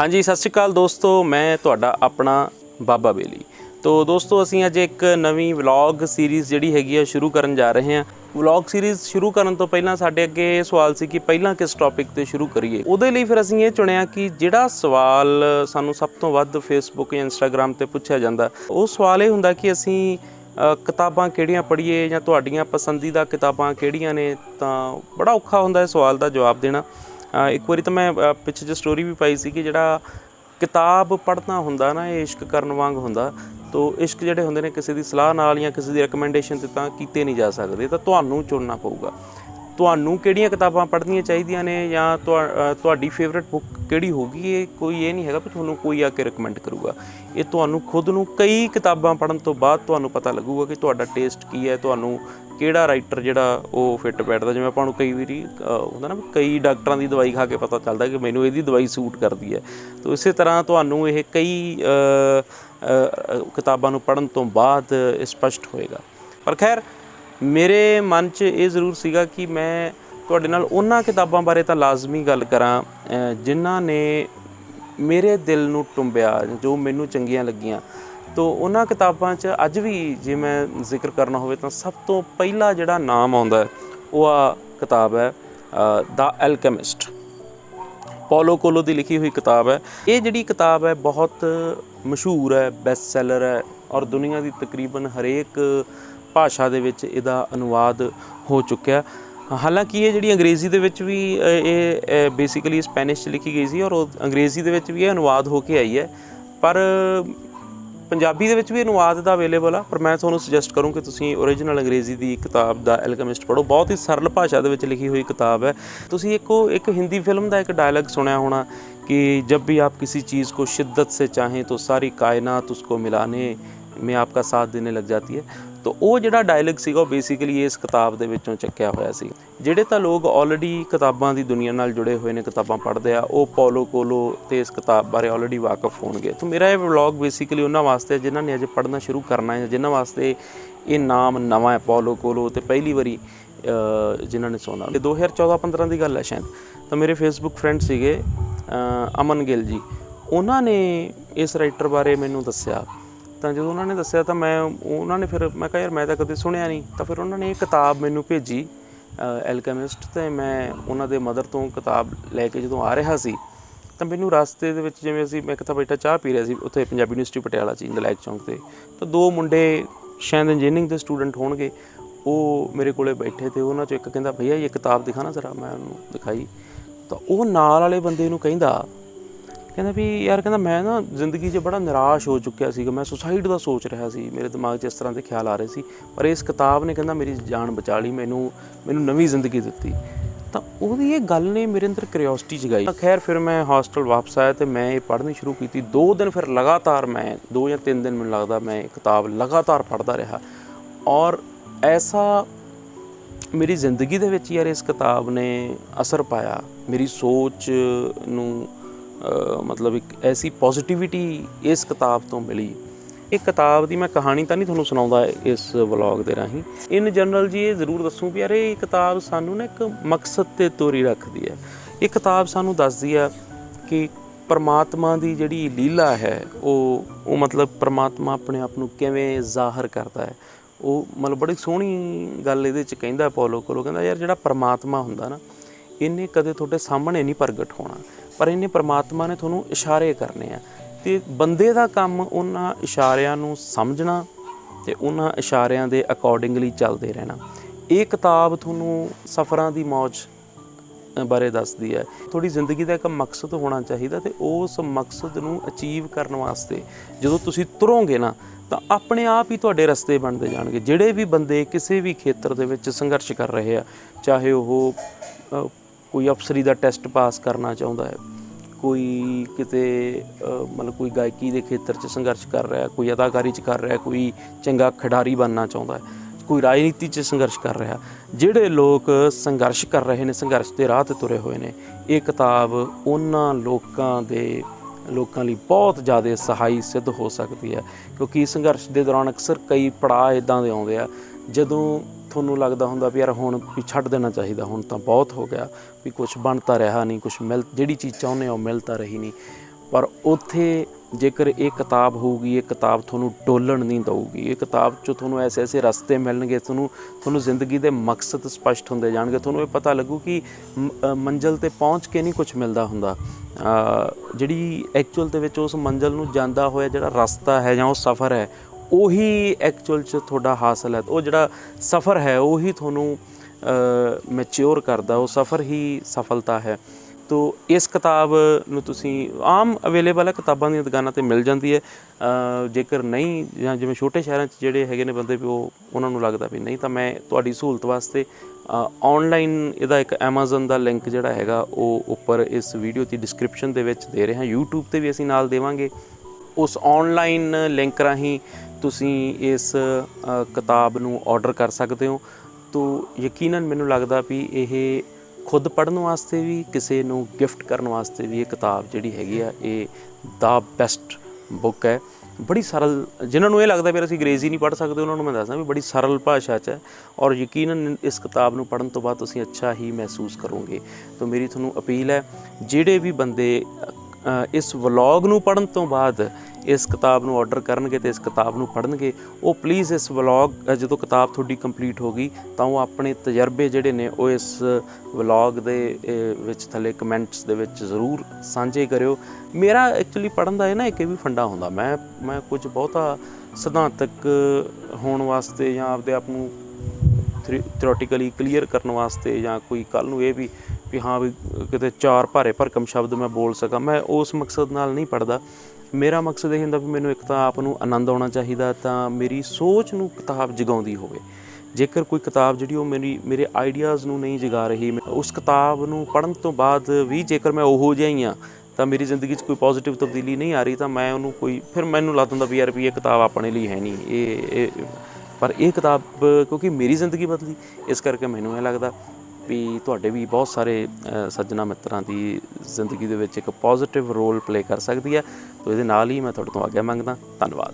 हाँ जी, सत श्री अकाल दोस्तों, मैं तुहाडा अपना बाबा बेली। तो दोस्तों असीं अज एक नवीं व्लॉग सीरीज़ जिहड़ी हैगी आ शुरू करन जा रहे हैं। व्लॉग सीरीज़ शुरू करन तो पहलां साडे अगे ये सवाल सी कि पहलां किस टॉपिक ते शुरू करिए। उहदे लई फिर असीं ये चुनिया कि जिहड़ा सवाल सानूं सब तो वध फेसबुक या इंस्टाग्राम ते पुछिया जांदा, ਉਹ सवाल ये हुंदा कि असीं किताबां किहड़ियां पढ़ीए ਜਾਂ ਤੁਹਾਡੀਆਂ पसंदीदा किताबां किहड़ियां ने। ਤਾਂ बड़ा औखा हुंदा है सवाल ਦਾ जवाब देना। एक बारी तो मैं पिछे जो स्टोरी भी पाई सी कि जिहड़ा किताब पढ़ना हुंदा ना ये इश्क करन वांग हुंदा। तो इश्क जिहड़े हुंदे ने किसी दी सलाह नाल या किसी दी रिकमेंडेशन ते तां कीते नहीं जा सकदे, तां तुहानूं चुनना पऊगा तुहानूं किहड़ियां किताबां पढ़नियां चाहीदियां ने या तुहाडी फेवरेट बुक किहड़ी होगी। ये कोई ये नहीं हैगा भी तुहानूं कोई आके रिकमेंड करूगा। ये तुहानूं खुद नूं कई किताबां पढ़न तो बाद तुहानूं पता लगूगा कि तुहाडा टेस्ट की है, तुहानूं ਕਿਹੜਾ ਰਾਈਟਰ ਜਿਹੜਾ ਉਹ ਫਿੱਟ ਬੈਠਦਾ। ਜਿਵੇਂ ਆਪਾਂ ਨੂੰ ਕਈ ਵਾਰੀ ਹੁੰਦਾ ਨਾ ਕਈ ਡਾਕਟਰਾਂ ਦੀ ਦਵਾਈ ਖਾ ਕੇ ਪਤਾ ਚੱਲਦਾ ਕਿ ਮੈਨੂੰ ਇਹਦੀ ਦਵਾਈ ਸੂਟ ਕਰਦੀ ਹੈ। ਤਾਂ ਇਸੇ ਤਰ੍ਹਾਂ ਤੁਹਾਨੂੰ ਇਹ ਕਈ ਕਿਤਾਬਾਂ ਨੂੰ ਪੜ੍ਹਨ ਤੋਂ ਬਾਅਦ ਸਪਸ਼ਟ ਹੋਏਗਾ। ਪਰ ਖੈਰ ਮੇਰੇ ਮਨ 'ਚ ਇਹ ਜ਼ਰੂਰ ਸੀਗਾ ਕਿ ਮੈਂ ਤੁਹਾਡੇ ਨਾਲ ਉਹਨਾਂ ਕਿਤਾਬਾਂ ਬਾਰੇ ਤਾਂ ਲਾਜ਼ਮੀ ਗੱਲ ਕਰਾਂ ਜਿਨ੍ਹਾਂ ਨੇ ਮੇਰੇ ਦਿਲ ਨੂੰ ਟੁੰਬਿਆ, ਜੋ ਮੈਨੂੰ ਚੰਗੀਆਂ ਲੱਗੀਆਂ। तो उन्हां किताबां च अज भी जे मैं जिक्र करना होवे तां सब तो पहला जिहड़ा नाम आउंदा है वो आ किताब है द एल्केमिस्ट, पौलो कोलो की लिखी हुई किताब है। ये जिहड़ी किताब है बहुत मशहूर है, बेस्ट सैलर है और दुनिया की तकरीबन हरेक भाषा दे विच इहदा अनुवाद हो चुक्या। हालांकि ये जिहड़ी अंग्रेज़ी दे विच भी ये बेसिकली स्पैनिश च लिखी गई सी और अंग्रेज़ी दे विच भी ये अनुवाद होके आई है। पर पंजाबी दे विच भी अनुवाद दा अवेलेबल आ। पर मैं तुहानूं सुजैसट करूँ कि तुसीं ओरिजिनल अंग्रेज़ी की किताब दा एल्केमिस्ट पढ़ो। बहुत ही सरल भाषा दे विच लिखी हुई किताब है। तुसीं एक हिंदी फिल्म का एक डायलॉग सुनिया होना कि जब भी आप किसी चीज़ को शिद्दत से चाहें तो सारी कायनात उसको मिलाने में आपका साथ देने लग जाती है। तो वो जिहड़ा डायलॉग सीगा वो बेसिकली इस किताब दे विचों चक्किया होया सी। जिहड़े तां लोग ऑलरेडी किताबां दी दुनिया नाल जुड़े हुए ने, किताबां पढ़दे आ, वो पौलो कोलो ते इस किताब बारे ऑलरेडी वाकफ होणगे। तो मेरा ये व्लॉग बेसिकली उन्हां वास्ते जिन्हां ने अजे पढ़ना शुरू करना है, जिन्हां वास्ते ये नाम नवां है पौलो कोलो ते पहली वारी जिन्हां ने सुना। 2014-15 की गल है शायद। तो मेरे फेसबुक फ्रेंड सीगे अमन गिल जी, उन्होंने इस राइटर बारे मैनूं दस्सिया। तो जो उन्होंने दस्सिया तो उन्होंने फिर मैं कहा यार मैं तो कभी सुनिया नहीं। तो फिर उन्होंने एक किताब मैनू भेजी एल्केमिस्ट। तो मैं उन्होंने मदर तो किताब लैके जो आ रहा सी तो मैनू रास्ते दे विच जिवें असीं मैं किता बैठा चाह पी रहा सी उत्थे पंजाबी यूनिवर्सिटी पटियाला च इंगलैक चौंक ते। तो दो मुंडे शायद इंजीनियरिंग के स्टूडेंट होणगे, वो मेरे कोले बैठे थे। उन्हां चों एक कहंदा भैया ये किताब दिखा ना जरा। मैं उन्होंने दिखाई तो वो नाल वाले बंदे नूं कहंदा भी यार कहना मैं ना जिंदगी 'च बड़ा निराश हो चुकिया सी, मैं सुसाइड का सोच रहा सी, मेरे दिमाग 'च इस तरह के ख्याल आ रहे सी। पर इस किताब ने कहना मेरी जान बचा ली, मैनू नवीं जिंदगी दित्ती। तो वो ये गल ने मेरे अंदर क्यूरियोसिटी जगाई। खैर फिर मैं हॉस्टल वापस आया तो मैं ये पढ़नी शुरू की। 2 दिन फिर लगातार मैं 2 या 3 दिन मैनूं लगदा मैं किताब लगातार पढ़ता रहा। और ऐसा मेरी जिंदगी दे विच यार इस किताब ने असर पाया, मेरी सोच नूं मतलब एक ऐसी पॉजिटिविटी इस किताब तो मिली। एक किताब की मैं कहानी तो नहीं तुहानूं सुणाउंदा इस व्लॉग के राहीं। इन जनरल जी ये जरूर दसूँ भी यार ये किताब सानूं ना एक मकसद ते तोरी रखती है। ये किताब सानूं दसदी है कि परमात्मा की जिहड़ी लीला है वो मतलब परमात्मा अपने आप नूं किवें ज़ाहिर करता है। वो मतलब बड़ी सोहनी गल इहदे च कहंदा पौलो कोलो, कहंदा यार जिहड़ा परमात्मा हुंदा ना इन्हें कदे तुहाडे सामने नहीं प्रगट होना, पर इन्हें परमात्मा ने तुहानूं इशारे करने आ। ते बंदे दा काम उन्हां इशारिਆਂ नूं समझना ते उन्हां इशारिਆਂ दे अकॉर्डिंगली चलते रहना। ये किताब तुहानूं सफ़रां दी मौज बारे दसदी है। थोड़ी जिंदगी का एक मकसद होना चाहिए तो उस मकसद नूं अचीव करने वास्ते जदों तुसीं तुरोंगे ना तो अपने आप ही तुहाडे रस्ते बनते जाणगे। जिहड़े भी बंदे किसी भी खेत्र दे विच संघर्ष कर रहे हैं, चाहे वो कोई अफसरी का टेस्ट पास करना चाहुंदा है, कोई किते मतलब कोई गायकी के खेत्र च संघर्ष कर रहा है, कोई अदाकारी च कर रहा है, कोई चंगा खिडारी बनना चाहुंदा है, कोई राजनीति च संघर्ष कर रहा। जिहड़े लोग संघर्ष कर रहे हैं, संघर्ष के राह ते तुरे हुए हैं, ये किताब उन्हां लोकां लई बहुत ज़्यादा सहाई सिद्ध हो सकती है। क्योंकि संघर्ष के दौरान अक्सर कई पड़ाव इदां दे आउंदे आ जदों ਤੁਹਾਨੂੰ लगता ਹੁੰਦਾ भी यार हुण भी छड्ड देना चाहिए, हुण तां बहुत हो गया, भी कुछ बनता रहा नहीं, कुछ मिल जिहड़ी चीज़ चाहुंदे हो मिल तां रही नहीं। ਪਰ ਉੱਥੇ ਜੇਕਰ ਇਹ ਕਿਤਾਬ ਹੋਊਗੀ, ਇਹ ਕਿਤਾਬ ਤੁਹਾਨੂੰ ਡੋਲਣ ਨਹੀਂ ਦਊਗੀ। ਇਹ ਕਿਤਾਬ 'ਚੋਂ ਤੁਹਾਨੂੰ ਐਸੇ ਐਸੇ ਰਸਤੇ ਮਿਲਣਗੇ, ਤੁਹਾਨੂੰ ਜ਼ਿੰਦਗੀ ਦੇ ਮਕਸਦ ਸਪਸ਼ਟ ਹੁੰਦੇ ਜਾਣਗੇ। ਤੁਹਾਨੂੰ ਇਹ ਪਤਾ ਲੱਗੂ ਕਿ ਮੰਜ਼ਿਲ 'ਤੇ ਪਹੁੰਚ ਕੇ ਨਹੀਂ ਕੁਛ ਮਿਲਦਾ ਹੁੰਦਾ, ਜਿਹੜੀ ਐਕਚੁਅਲ ਦੇ ਵਿੱਚ ਉਸ ਮੰਜ਼ਿਲ ਨੂੰ ਜਾਂਦਾ ਹੋਇਆ ਜਿਹੜਾ ਰਸਤਾ ਹੈ ਜਾਂ ਉਹ ਸਫ਼ਰ ਹੈ, ਉਹੀ ਐਕਚੁਅਲ 'ਚ ਤੁਹਾਡਾ ਹਾਸਲ ਹੈ। ਉਹ ਜਿਹੜਾ ਸਫ਼ਰ ਹੈ ਉਹੀ ਤੁਹਾਨੂੰ ਮੈਚਿਓਰ ਕਰਦਾ, ਉਹ ਸਫ਼ਰ ਹੀ ਸਫਲਤਾ ਹੈ। ਤੋ ਇਸ ਕਿਤਾਬ ਨੂੰ ਤੁਸੀਂ ਆਮ ਅਵੇਲੇਬਲ ਹੈ, ਕਿਤਾਬਾਂ ਦੀਆਂ ਦੁਕਾਨਾਂ 'ਤੇ ਮਿਲ ਜਾਂਦੀ ਹੈ। ਜੇਕਰ ਨਹੀਂ, ਜਾਂ ਜਿਵੇਂ ਛੋਟੇ ਸ਼ਹਿਰਾਂ 'ਚ ਜਿਹੜੇ ਹੈਗੇ ਨੇ ਬੰਦੇ ਵੀ ਉਹਨਾਂ ਨੂੰ ਲੱਗਦਾ ਵੀ ਨਹੀਂ, ਤਾਂ ਮੈਂ ਤੁਹਾਡੀ ਸਹੂਲਤ ਵਾਸਤੇ ਔਨਲਾਈਨ ਇਹਦਾ ਇੱਕ ਐਮਾਜ਼ਨ ਦਾ ਲਿੰਕ ਜਿਹੜਾ ਹੈਗਾ ਉਹ ਉੱਪਰ ਇਸ ਵੀਡੀਓ ਦੀ ਡਿਸਕ੍ਰਿਪਸ਼ਨ ਦੇ ਵਿੱਚ ਦੇ ਰਹੇ ਹਾਂ। YouTube 'ਤੇ ਵੀ ਅਸੀਂ ਨਾਲ ਦੇਵਾਂਗੇ। ਉਸ ਔਨਲਾਈਨ ਲਿੰਕ ਰਾਹੀਂ ਤੁਸੀਂ ਇਸ ਕਿਤਾਬ ਨੂੰ ਔਡਰ ਕਰ ਸਕਦੇ ਹੋ। ਤੋ ਯਕੀਨਨ ਮੈਨੂੰ ਲੱਗਦਾ ਵੀ ਇਹ ਖੁਦ ਪੜ੍ਹਨ ਵਾਸਤੇ ਵੀ, ਕਿਸੇ ਨੂੰ ਗਿਫਟ ਕਰਨ ਵਾਸਤੇ ਵੀ ਇਹ ਕਿਤਾਬ ਜਿਹੜੀ ਹੈਗੀ ਆ ਇਹ ਦਾ ਬੈਸਟ ਬੁੱਕ ਹੈ। ਬੜੀ ਸਰਲ, ਜਿਨ੍ਹਾਂ ਨੂੰ ਇਹ ਲੱਗਦਾ ਵੀ ਅਸੀਂ ਅੰਗਰੇਜ਼ੀ ਨਹੀਂ ਪੜ੍ਹ ਸਕਦੇ, ਉਹਨਾਂ ਨੂੰ ਮੈਂ ਦੱਸਦਾ ਵੀ ਬੜੀ ਸਰਲ ਭਾਸ਼ਾ 'ਚ ਹੈ, ਔਰ ਯਕੀਨਨ ਇਸ ਕਿਤਾਬ ਨੂੰ ਪੜ੍ਹਨ ਤੋਂ ਬਾਅਦ ਤੁਸੀਂ ਅੱਛਾ ਹੀ ਮਹਿਸੂਸ ਕਰੋਗੇ। ਤਾਂ ਮੇਰੀ ਤੁਹਾਨੂੰ ਅਪੀਲ ਹੈ, ਜਿਹੜੇ ਵੀ ਬੰਦੇ ਇਸ ਵਲੌਗ ਨੂੰ ਪੜ੍ਹਨ ਤੋਂ ਬਾਅਦ ਇਸ ਕਿਤਾਬ ਨੂੰ ਔਡਰ ਕਰਨਗੇ ਅਤੇ ਇਸ ਕਿਤਾਬ ਨੂੰ ਪੜ੍ਹਨਗੇ, ਉਹ ਪਲੀਜ਼ ਇਸ ਵਲੌਗ ਜਦੋਂ ਕਿਤਾਬ ਤੁਹਾਡੀ ਕੰਪਲੀਟ ਹੋ ਗਈ ਤਾਂ ਉਹ ਆਪਣੇ ਤਜਰਬੇ ਜਿਹੜੇ ਨੇ ਉਹ ਇਸ ਵਲੌਗ ਦੇ ਵਿੱਚ ਥੱਲੇ ਕਮੈਂਟਸ ਦੇ ਵਿੱਚ ਜ਼ਰੂਰ ਸਾਂਝੇ ਕਰਿਓ। ਮੇਰਾ ਐਕਚੁਅਲੀ ਪੜ੍ਹਨ ਦਾ ਇਹ ਨਾ ਇੱਕ ਇਹ ਵੀ ਫੰਡਾ ਹੁੰਦਾ, ਮੈਂ ਕੁਝ ਬਹੁਤਾ ਸਿਧਾਂਤਕ ਹੋਣ ਵਾਸਤੇ ਜਾਂ ਆਪਦੇ ਆਪ ਨੂੰ ਥਿਓਰਟੀਕਲੀ ਕਲੀਅਰ ਕਰਨ ਵਾਸਤੇ, ਜਾਂ ਕੋਈ ਕੱਲ੍ਹ ਨੂੰ ਇਹ ਵੀ ਹਾਂ ਵੀ ਕਿਤੇ 4 ਭਾਰੇ ਭਰਕਮ ਸ਼ਬਦ ਮੈਂ ਬੋਲ ਸਕਾਂ, ਮੈਂ ਉਸ ਮਕਸਦ ਨਾਲ ਨਹੀਂ ਪੜ੍ਹਦਾ। ਮੇਰਾ ਮਕਸਦ ਇਹ ਹੁੰਦਾ ਵੀ ਮੈਨੂੰ ਇੱਕ ਤਾਂ ਆਪ ਨੂੰ ਆਨੰਦ ਆਉਣਾ ਚਾਹੀਦਾ, ਤਾਂ ਮੇਰੀ ਸੋਚ ਨੂੰ ਕਿਤਾਬ ਜਗਾਉਂਦੀ ਹੋਵੇ। ਜੇਕਰ ਕੋਈ ਕਿਤਾਬ ਜਿਹੜੀ ਉਹ ਮੇਰੇ ਆਈਡੀਆਜ਼ ਨੂੰ ਨਹੀਂ ਜਗਾ ਰਹੀ, ਉਸ ਕਿਤਾਬ ਨੂੰ ਪੜ੍ਹਨ ਤੋਂ ਬਾਅਦ ਵੀ ਜੇਕਰ ਮੈਂ ਉਹੋ ਜਿਹਾ ਹੀ ਹਾਂ ਤਾਂ ਮੇਰੀ ਜ਼ਿੰਦਗੀ 'ਚ ਕੋਈ ਪੋਜ਼ੀਟਿਵ ਤਬਦੀਲੀ ਨਹੀਂ ਆ ਰਹੀ, ਤਾਂ ਮੈਂ ਉਹਨੂੰ ਫਿਰ ਮੈਨੂੰ ਲੱਗ ਹੁੰਦਾ ਵੀ ਯਾਰ ਵੀ ਇਹ ਕਿਤਾਬ ਆਪਣੇ ਲਈ ਹੈ ਨਹੀਂ। ਪਰ ਇਹ ਕਿਤਾਬ ਕਿਉਂਕਿ ਮੇਰੀ ਜ਼ਿੰਦਗੀ ਬਦਲੀ, ਇਸ ਕਰਕੇ ਮੈਨੂੰ ਇਹ ਲੱਗਦਾ ਵੀ ਤੁਹਾਡੇ ਵੀ ਬਹੁਤ ਸਾਰੇ ਸੱਜਣਾ ਮਿੱਤਰਾਂ ਦੀ ਜ਼ਿੰਦਗੀ ਦੇ ਵਿੱਚ ਇੱਕ ਪੋਜ਼ੀਟਿਵ ਰੋਲ ਪਲੇ ਕਰ ਸਕਦੀ ਹੈ। ਤੋ ਇਹਦੇ ਨਾਲ ਹੀ ਮੈਂ ਤੁਹਾਡੇ ਤੋਂ ਆਗਿਆ ਮੰਗਦਾ। ਧੰਨਵਾਦ।